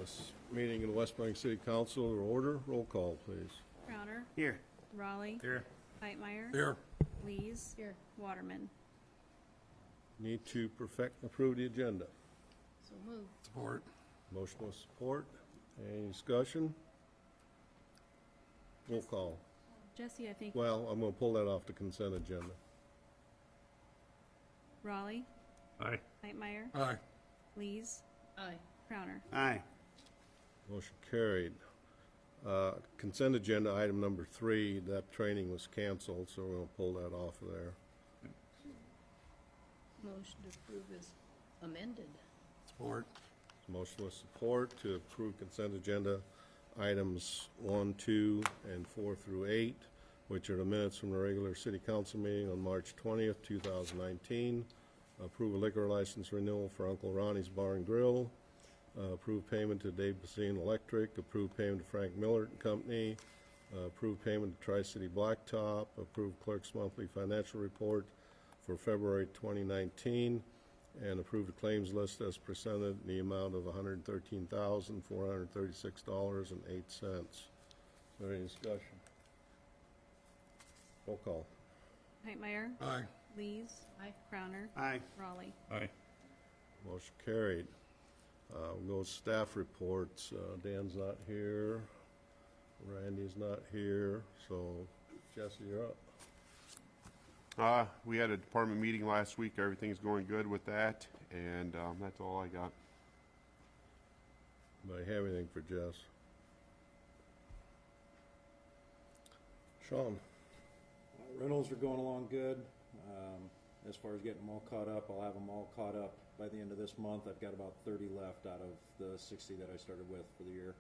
This meeting in the West Burlington City Council to order. Roll call, please. Crowner. Here. Raleigh. Here. Heitmeyer. Here. Lees. Here. Waterman. Need to perfect and approve the agenda. So moved. Support. Motion with support. Any discussion? Roll call. Jesse, I think. Well, I'm going to pull that off the consent agenda. Raleigh. Aye. Heitmeyer. Aye. Lees. Aye. Crowner. Aye. Motion carried. Consent agenda item number 3, that training was canceled, so we're going to pull that off of there. Motion to approve is amended. Support. Motion with support to approve consent agenda items 1, 2, and 4 through 8, which are the minutes from the regular city council meeting on March 20th, 2019. Approve a liquor license renewal for Uncle Ronnie's Bar and Grill. Approve payment to Dave Basine Electric. Approve payment to Frank Miller and Company. Approve payment to Tri-City Blacktop. Approve clerk's monthly financial report for February 2019. And approve the claims list as presented in the amount of $113,436.08. Is there any discussion? Roll call. Heitmeyer. Aye. Lees. Aye. Crowner. Aye. Raleigh. Aye. Motion carried. We'll go to staff reports. Dan's not here. Randy's not here. So, Jesse, you're up. We had a department meeting last week. Everything's going good with that, and that's all I got. Anybody have anything for Jess? Sean? Rentals are going along good. As far as getting them all caught up, I'll have them all caught up by the end of this month. I've got about 30 left out of the 60 that I started with for the year.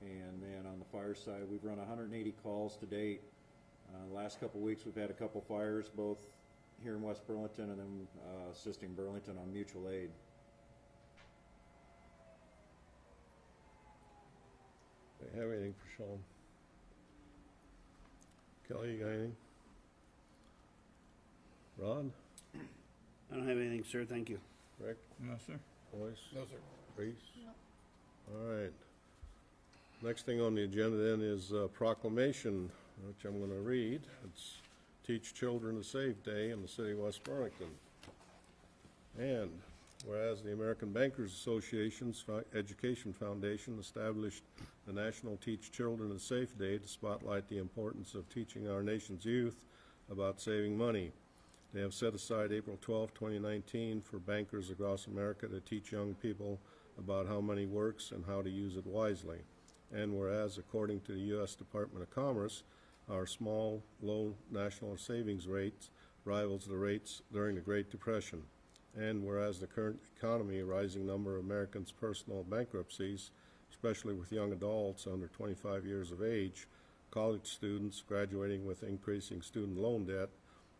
And then on the fire side, we've run 180 calls to date. The last couple of weeks, we've had a couple fires, both here in West Burlington and then assisting Burlington on mutual aid. Do you have anything for Sean? Kelly, you got anything? Ron? I don't have anything, sir. Thank you. Rick? No, sir. Boyce? No, sir. Reese? All right. Next thing on the agenda then is proclamation, which I'm going to read. It's Teach Children to Save Day in the city of West Burlington. And whereas the American Bankers Association's Education Foundation established the National Teach Children to Save Day to spotlight the importance of teaching our nation's youth about saving money. They have set aside April 12, 2019 for bankers across America to teach young people about how money works and how to use it wisely. And whereas, according to the U.S. Department of Commerce, our small, low national savings rates rivals the rates during the Great Depression. And whereas the current economy, a rising number of Americans' personal bankruptcies, especially with young adults under 25 years of age, college students graduating with increasing student loan debt,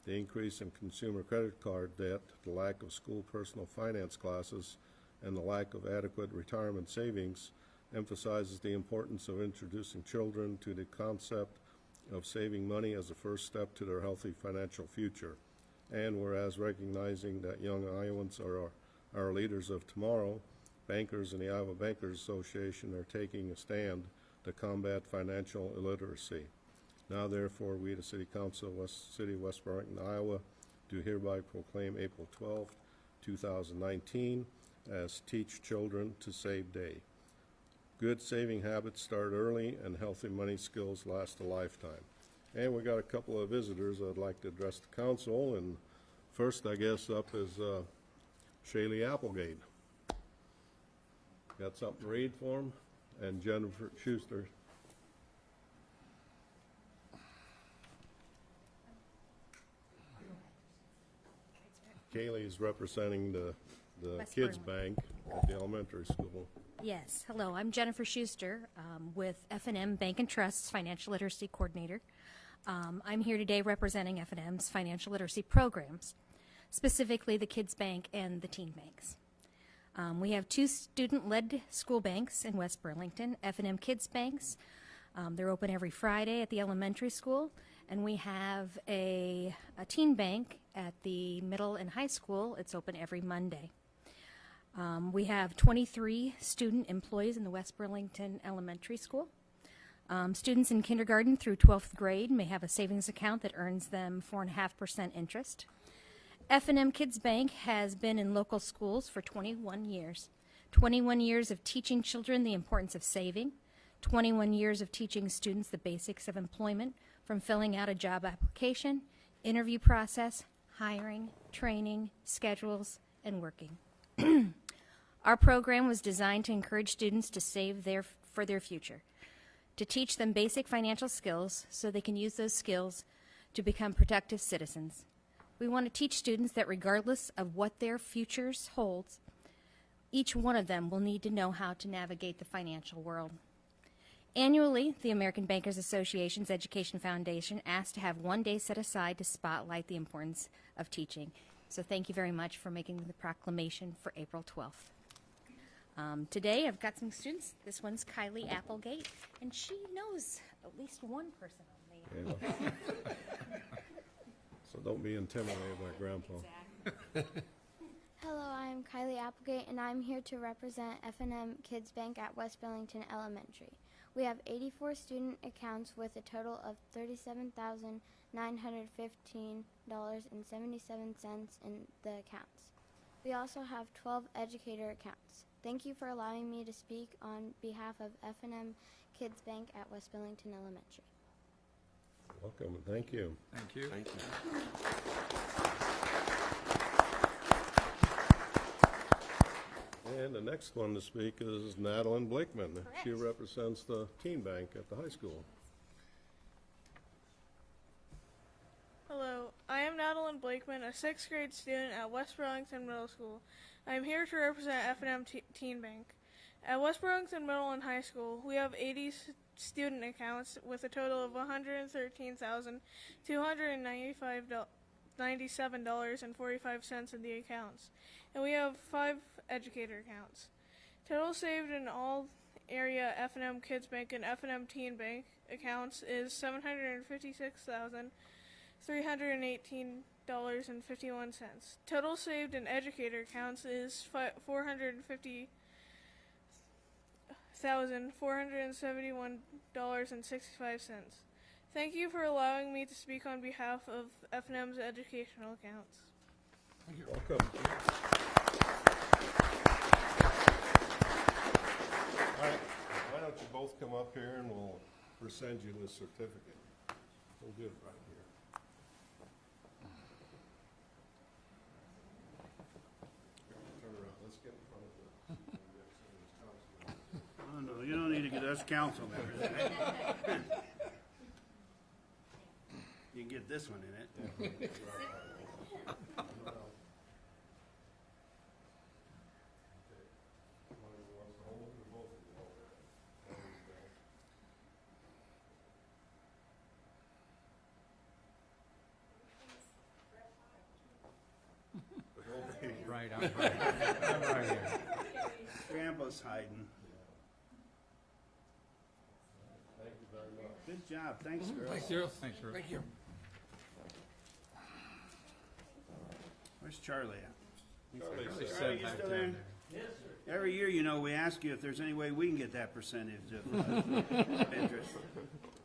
the increase in consumer credit card debt, the lack of school personal finance classes, and the lack of adequate retirement savings emphasizes the importance of introducing children to the concept of saving money as a first step to their healthy financial future. And whereas recognizing that young Iowans are our leaders of tomorrow, bankers in the Iowa Bankers Association are taking a stand to combat financial illiteracy. Now therefore, we, the City Council of City of West Burlington, Iowa, do hereby proclaim April 12, 2019 as Teach Children to Save Day. Good saving habits start early, and healthy money skills last a lifetime. And we got a couple of visitors I'd like to address the council. And first, I guess, up is Shaylee Applegate. Got something to read for him? And Jennifer Schuster. Kaylee's representing the West Kids Burlington. Bank at the elementary school. Yes. Hello, I'm Jennifer Schuster with F&M Bank and Trust's Financial Literacy Coordinator. I'm here today representing F&M's financial literacy programs, specifically the Kids Bank and the Teen Banks. We have 2 student-led school banks in West Burlington, F&M Kids Banks. They're open every Friday at the elementary school, and we have a teen bank at the middle and high school. It's open every Monday. We have 23 student employees in the West Burlington Elementary School. Students in kindergarten through 12th grade may have a savings account that earns them 4.5% interest. F&M Kids Bank has been in local schools for 21 years. 21 years of teaching children the importance of saving. 21 years of teaching students the basics of employment, from filling out a job application, interview process, hiring, training, schedules, and working. Our program was designed to encourage students to save for their future, to teach them basic financial skills so they can use those skills to become productive citizens. We want to teach students that regardless of what their futures holds, each one of them will need to know how to navigate the financial world. Annually, the American Bankers Association's Education Foundation asks to have one day set aside to spotlight the importance of teaching. So thank you very much for making the proclamation for April 12th. Today I've got some students. This one's Kylie Applegate, and she knows at least one person on the Yeah. So don't be intimidated by Grandpa. Hello, I'm Kylie Applegate, and I'm here to represent F&M Kids Bank at West Burlington Elementary. We have 84 student accounts with a total of $37,915.77 in the accounts. We also have 12 educator accounts. Thank you for allowing me to speak on behalf of F&M Kids Bank at West Burlington Elementary. Welcome, and thank you. Thank you. Thank you. And the next one to speak is Madeline Blakeman. She Correct. represents the teen bank at the high school. Hello, I am Madeline Blakeman, a 6th grade student at West Burlington Middle School. I am here to represent F&M Teen Bank. At West Burlington Middle and High School, we have 80 student accounts with a total of $113,297.45 in the accounts, and we have 5 educator accounts. Total saved in all area F&M Kids Bank and F&M Teen Bank accounts is $756,318.51. Total saved in educator accounts is $450,471.65. Thank you for allowing me to speak on behalf of F&M's educational accounts. Welcome. All right, why don't you both come up here and we'll send you this certificate. We'll do it right here. Turn around, let's get in front of the Oh, no, you don't need to get us council members. You can get this one in it. Right, I'm right. I'm right here. Grandpa's hiding. Thank you very much. Good job. Thanks, girls. Thanks, Cyril. Thanks, Cyril. Thank you. Where's Charlie at? Charlie, Really sir. Charlie, sad you night still down there? there. Every year, you know, we ask you if there's any way we can get that percentage of interest.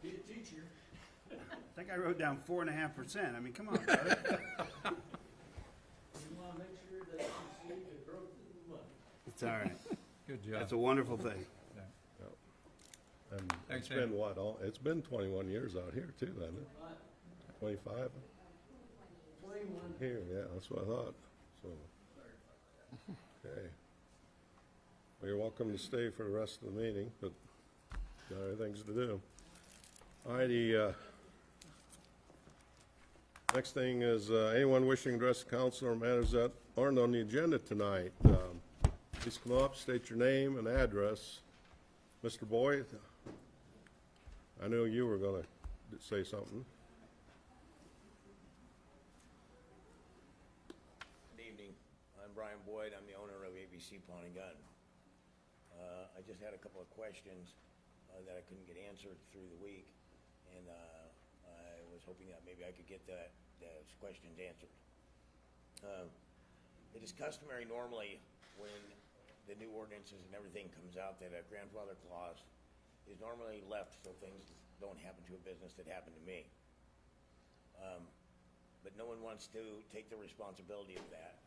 Be a teacher. I think I wrote down 4.5%. I mean, come on, brother. You wanna make sure that you see the growth in the money. It's all right. Good job. That's a wonderful thing. And Thanks, it's been Sam. what, it's been 21 years out here too, hasn't it? 25? 21. Here, yeah, that's what I thought, so. Okay. Well, you're welcome to stay for the rest of the meeting, but got other things to do. All righty, next thing is, anyone wishing to address the council or matters that aren't on the agenda tonight, please come up, state your name and address. Mr. Boyd, I knew you were gonna say something. Good evening. I'm Brian Boyd. I'm the owner of ABC Pawn and Gun. I just had a couple of questions that I couldn't get answered through the week, and I was hoping that maybe I could get those questions answered. It is customary normally when the new ordinances and everything comes out, that a grandfather clause is normally left so things don't happen to a business that happened to me. But no one wants to take the responsibility of that.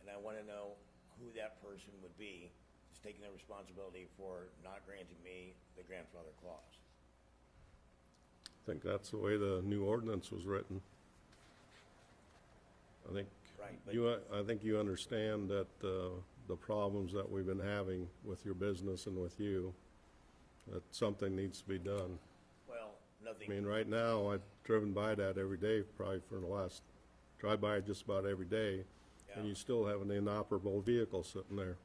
And I want to know who that person would be that's taking the responsibility for not granting me the grandfather clause. I think that's the way the new ordinance was written. I think Right, but- I think you understand that the problems that we've been having with your business and with you, that something needs to be done. Well, I nothing. mean, right now, I've driven by that every day, probably for the last, drive by it just about every day, and Yeah. you still have an inoperable vehicle sitting there.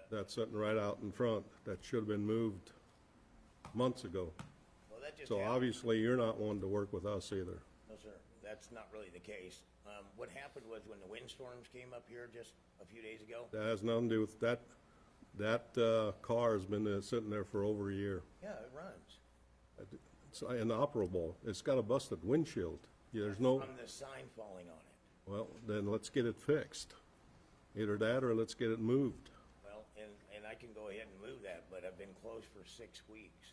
That's sitting right out in front, that should have been moved months ago. Well, that just So happened. obviously, you're not one to work with us either. No, sir, that's not really the case. What happened was when the windstorms came up here just a few days ago. That has nothing to do with that. That car has been sitting there for over a year. Yeah, it runs. It's inoperable. It's got a busted windshield. Yeah, there's no, From the sign falling on it. well, then let's get it fixed. Either that or let's get it moved. Well, and I can go ahead and move that, but I've been closed for 6 weeks.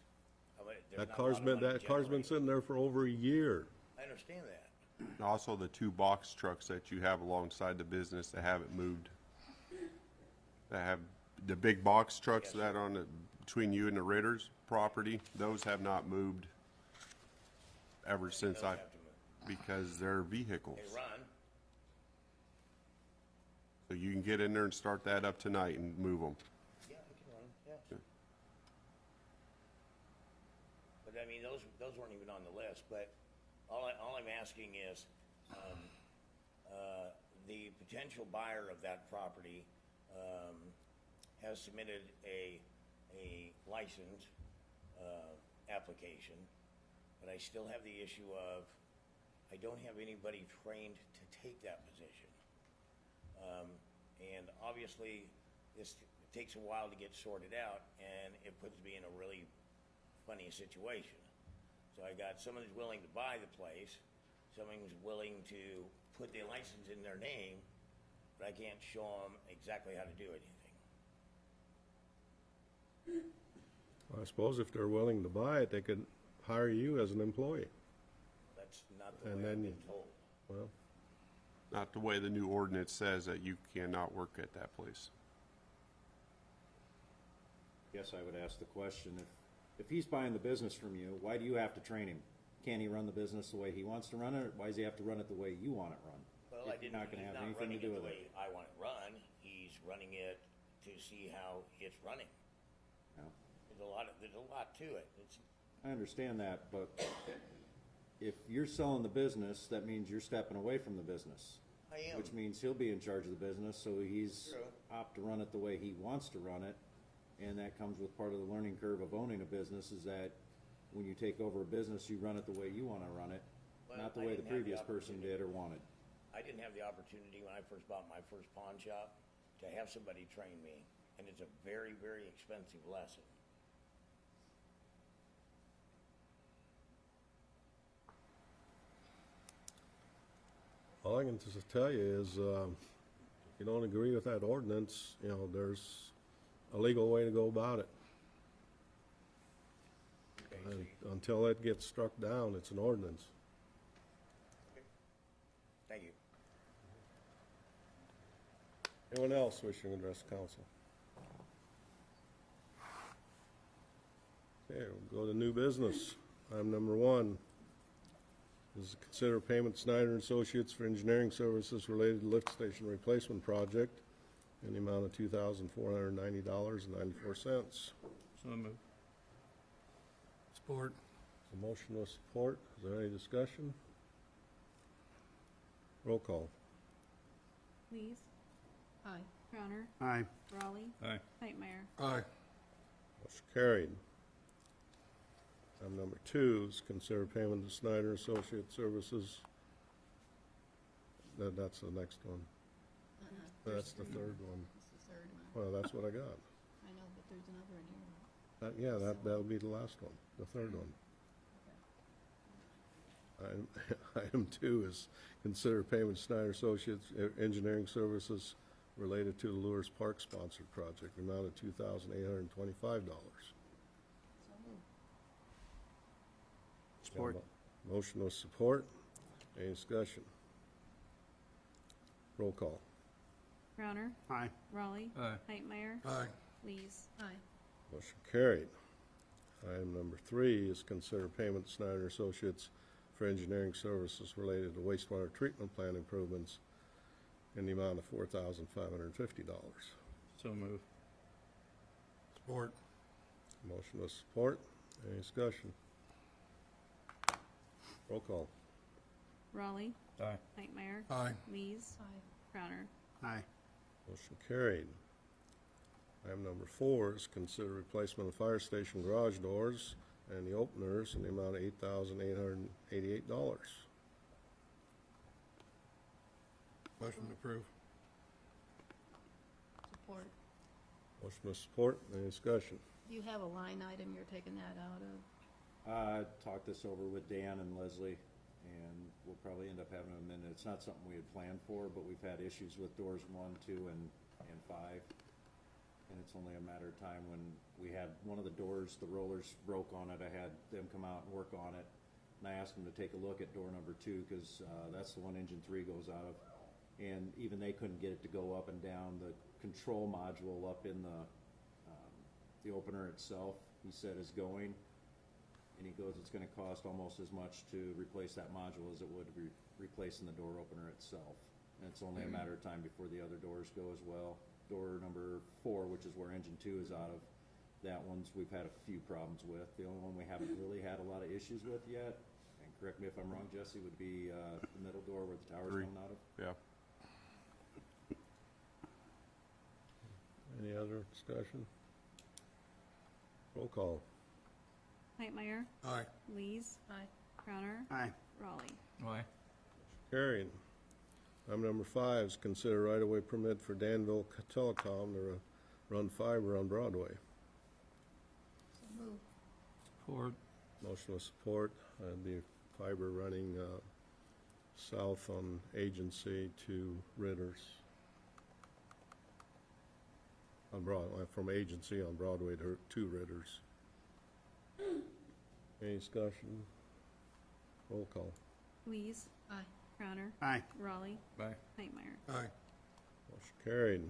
I mean, there's That not a car's lot of been, money that car's been generated. sitting there for over a year. I understand that. Also, the 2 box trucks that you have alongside the business that haven't moved. That have, the big box trucks Yes. that on the, between you and the Ritter's property, those have not moved ever since Those I, have to move. because they're vehicles. They run. So you can get in there and start that up tonight and move them. Yeah, I can run, yeah. But I mean, those weren't even on the list, but all I'm asking is, the potential buyer of that property, has submitted a license, application, but I still have the issue of, I don't have anybody trained to take that position. And obviously, this takes a while to get sorted out, and it puts me in a really funny situation. So I got someone who's willing to buy the place, someone who's willing to put their license in their name, but I can't show them exactly how to do anything. I suppose if they're willing to buy it, they could hire you as an employee. That's not the And way I've then been told. Well, Not the way the new ordinance says that you cannot work at that place. Guess I would ask the question, if he's buying the business from you, why do you have to train him? Can't he run the business the way he wants to run it, or why does he have to run it the way you want it run? Well, If you're not gonna have anything to running do it the with way it. I want it run. He's running it to see how it's running. No. There's a lot to it. It's, I understand that, but if you're selling the business, that means you're stepping away from the business. I am. Which means he'll be in charge of the business, so he's True. opt to run it the way he wants to run it. And that comes with part of the learning curve of owning a business, is that when you take over a business, you run it the way you wanna run it, Well, not the I way the didn't have the previous person opportunity. did or wanted. I didn't have the opportunity when I first bought my first pawn shop to have somebody train me, and it's a very, very expensive lesson. all I can just tell you is, if you don't agree with that ordinance, you know, there's a legal way to go about it. Okay, so And you- until it gets struck down, it's an ordinance. Thank you. Anyone else wishing to address council? Okay, we'll go to new business. Item number 1 is to consider payment to Snyder and Associates for engineering services related to lift station replacement project in the amount of $2,490.94. So moved. Support. A motion with support. Is there any discussion? Roll call. Lees, Aye. Crowner, Aye. Raleigh, Aye. Hightmeyer. Aye. Motion carried. Item number 2 is consider payment to Snyder Associate Services. That's the next one. That's the third one. That's the third one. Well, that's what I got. I know, but there's another in here. Yeah, that'll be the last one, the third one. Item 2 is consider payment to Snyder Associates Engineering Services related to the Lures Park sponsored project, the amount of $2,825. Support. Motion with support. Any discussion? Roll call. Crowner, Aye. Raleigh. Aye. Hightmeyer. Aye. Lees. Aye. Motion carried. Item number 3 is consider payment to Snyder Associates for engineering services related to wastewater treatment plant improvements in the amount of $4,550. So move. Support. Motion with support. Any discussion? Roll call. Raleigh. Aye. Hightmeyer. Aye. Lees. Aye. Crowner. Aye. Motion carried. Item number 4 is consider replacement of fire station garage doors and the openers in the amount of $8,888. Motion approved. Support. Motion with support. Any discussion? Do you have a line item you're taking that out of? I talked this over with Dan and Leslie, and we'll probably end up having them in. It's not something we had planned for, but we've had issues with doors 1, 2, and 5. And it's only a matter of time when we had one of the doors, the rollers broke on it. I had them come out and work on it. And I asked them to take a look at door number 2, because that's the one engine 3 goes out of. And even they couldn't get it to go up and down. The control module up in the opener itself, he said, is going. And he goes, it's going to cost almost as much to replace that module as it would replacing the door opener itself. And it's only a matter of time before the other doors go as well. Door number 4, which is where engine 2 is out of, that one's we've had a few problems with. The only one we haven't really had a lot of issues with yet, and correct me if I'm wrong, Jesse, would be the middle door where the tower's coming out of. Yeah. Any other discussion? Roll call. Hightmeyer. Aye. Lees. Aye. Crowner. Aye. Raleigh. Aye. Carried. Item number 5 is consider right-of-way permit for Danville Telecom to run fiber on Broadway. So move. Support. Motion with support. The fiber running south on Agency to Ritters. On Broadway, from Agency on Broadway to Ritters. Any discussion? Roll call. Lees. Aye. Crowner. Aye. Raleigh. Aye. Hightmeyer. Aye. Motion carried.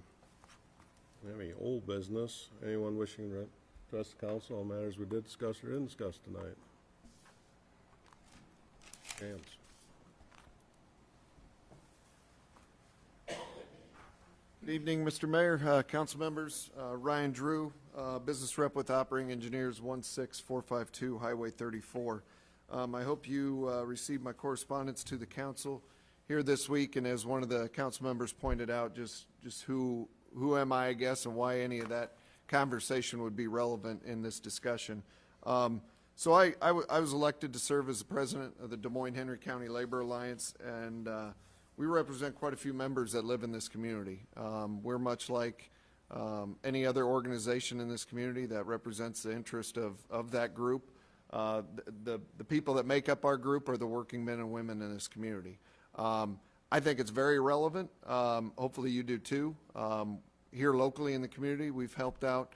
Any old business? Anyone wishing to address the council on matters we did discuss or didn't discuss tonight? Hands. Good evening, Mr. Mayor, council members. Ryan Drew, business rep with Operating Engineers 16452 Highway 34. I hope you received my correspondence to the council here this week, and as one of the council members pointed out, just who am I guess, and why any of that conversation would be relevant in this discussion. So I was elected to serve as the president of the Des Moines Henry County Labor Alliance, and we represent quite a few members that live in this community. We're much like any other organization in this community that represents the interest of that group. The people that make up our group are the working men and women in this community. I think it's very relevant. Hopefully you do too. Here locally in the community, we've helped out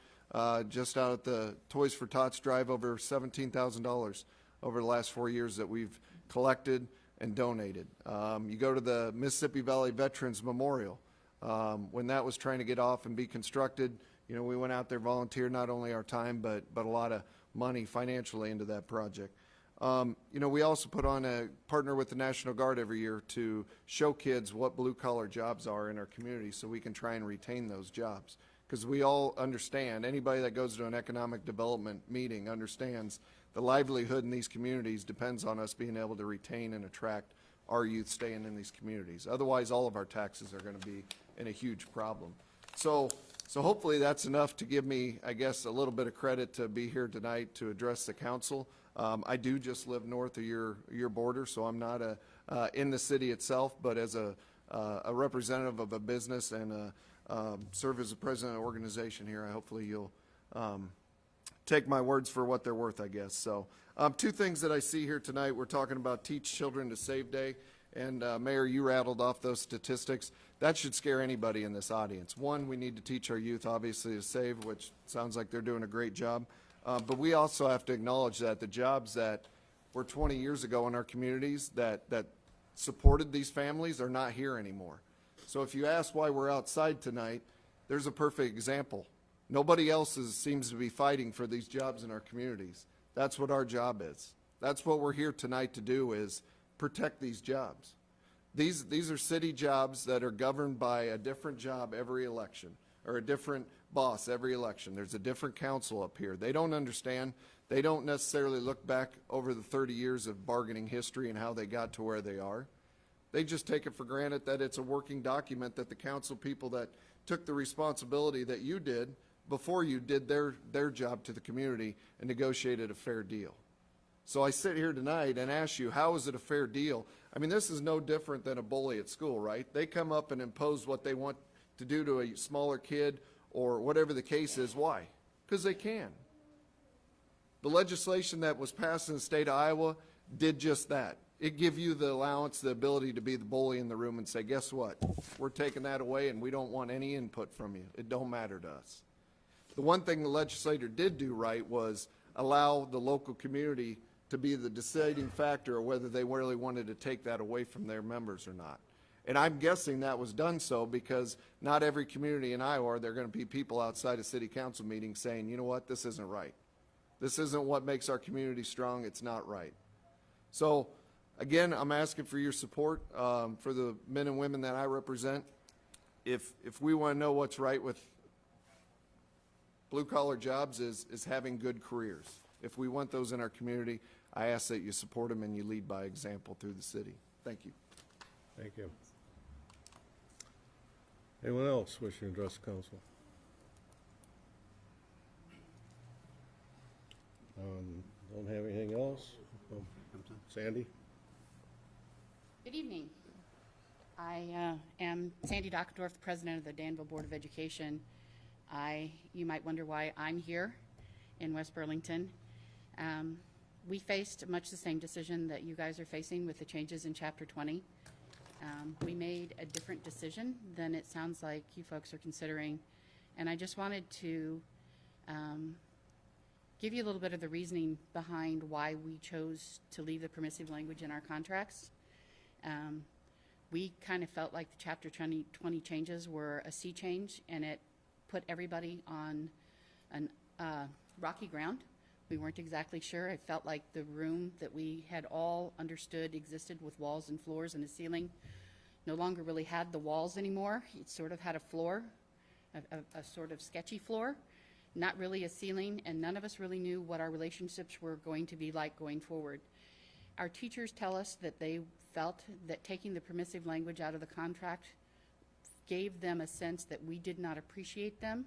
just out at the Toys for Tots drive over $17,000 over the last 4 years that we've collected and donated. You go to the Mississippi Valley Veterans Memorial. When that was trying to get off and be constructed, you know, we went out there, volunteered not only our time, but a lot of money financially into that project. You know, we also put on a partner with the National Guard every year to show kids what blue-collar jobs are in our community so we can try and retain those jobs. Because we all understand, anybody that goes to an economic development meeting understands the livelihood in these communities depends on us being able to retain and attract our youth staying in these communities. Otherwise, all of our taxes are going to be in a huge problem. So hopefully that's enough to give me, I guess, a little bit of credit to be here tonight to address the council. I do just live north of your border, so I'm not in the city itself, but as a representative of a business and serve as the president of the organization here, hopefully you'll take my words for what they're worth, I guess. So 2 things that I see here tonight. We're talking about Teach Children to Save Day, and Mayor, you rattled off those statistics. That should scare anybody in this audience. One, we need to teach our youth, obviously, to save, which sounds like they're doing a great job. But we also have to acknowledge that the jobs that were 20 years ago in our communities that supported these families are not here anymore. So if you ask why we're outside tonight, there's a perfect example. Nobody else seems to be fighting for these jobs in our communities. That's what our job is. That's what we're here tonight to do, is protect these jobs. These are city jobs that are governed by a different job every election, or a different boss every election. There's a different council up here. They don't understand. They don't necessarily look back over the 30 years of bargaining history and how they got to where they are. They just take it for granted that it's a working document that the council people that took the responsibility that you did before you did their job to the community and negotiated a fair deal. So I sit here tonight and ask you, how is it a fair deal? I mean, this is no different than a bully at school, right? They come up and impose what they want to do to a smaller kid or whatever the case is. Why? Because they can. The legislation that was passed in the state of Iowa did just that. It give you the allowance, the ability to be the bully in the room and say, guess what? We're taking that away and we don't want any input from you. It don't matter to us. The one thing the legislator did do right was allow the local community to be the deciding factor of whether they really wanted to take that away from their members or not. And I'm guessing that was done so because not every community in Iowa are there going to be people outside of city council meetings saying, you know what, this isn't right. This isn't what makes our community strong. It's not right. So again, I'm asking for your support for the men and women that I represent. If we want to know what's right with blue-collar jobs is having good careers. If we want those in our community, I ask that you support them and you lead by example through the city. Thank you. Thank you. Anyone else wishing to address the council? Don't have anything else? Sandy? Good evening. I am Sandy Dockendorf, the president of the Danville Board of Education. You might wonder why I'm here in West Burlington. We faced much the same decision that you guys are facing with the changes in Chapter 20. We made a different decision than it sounds like you folks are considering, and I just wanted to give you a little bit of the reasoning behind why we chose to leave the permissive language in our contracts. We kind of felt like the Chapter 20 changes were a sea change, and it put everybody on rocky ground. We weren't exactly sure. It felt like the room that we had all understood existed with walls and floors and a ceiling no longer really had the walls anymore. It sort of had a floor, a sort of sketchy floor, not really a ceiling, and none of us really knew what our relationships were going to be like going forward. Our teachers tell us that they felt that taking the permissive language out of the contract gave them a sense that we did not appreciate them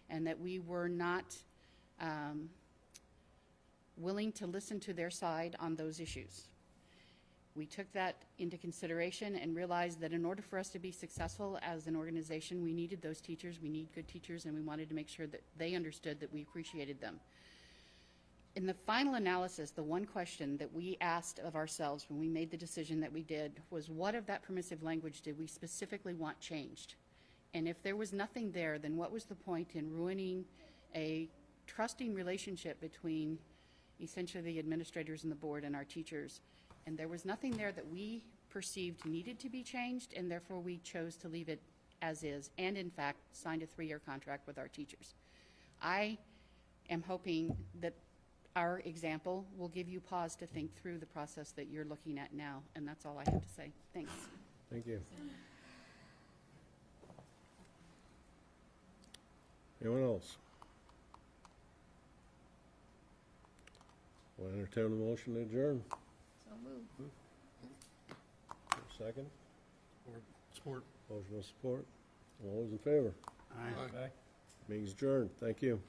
and that we were not willing to listen to their side on those issues. We took that into consideration and realized that in order for us to be successful as an organization, we needed those teachers, we need good teachers, and we wanted to make sure that they understood that we appreciated them. In the final analysis, the one question that we asked of ourselves when we made the decision that we did was, what of that permissive language did we specifically want changed? And if there was nothing there, then what was the point in ruining a trusting relationship between essentially the administrators and the board and our teachers? And there was nothing there that we perceived needed to be changed, and therefore we chose to leave it as is, and in fact signed a 3-year contract with our teachers. I am hoping that our example will give you pause to think through the process that you're looking at now, and that's all I have to say. Thanks. Thank you. Anyone else? Will entertain a motion to adjourn. So moved. Second? Support. Motion with support. All those in favor? Aye. Meeting's adjourned. Thank you.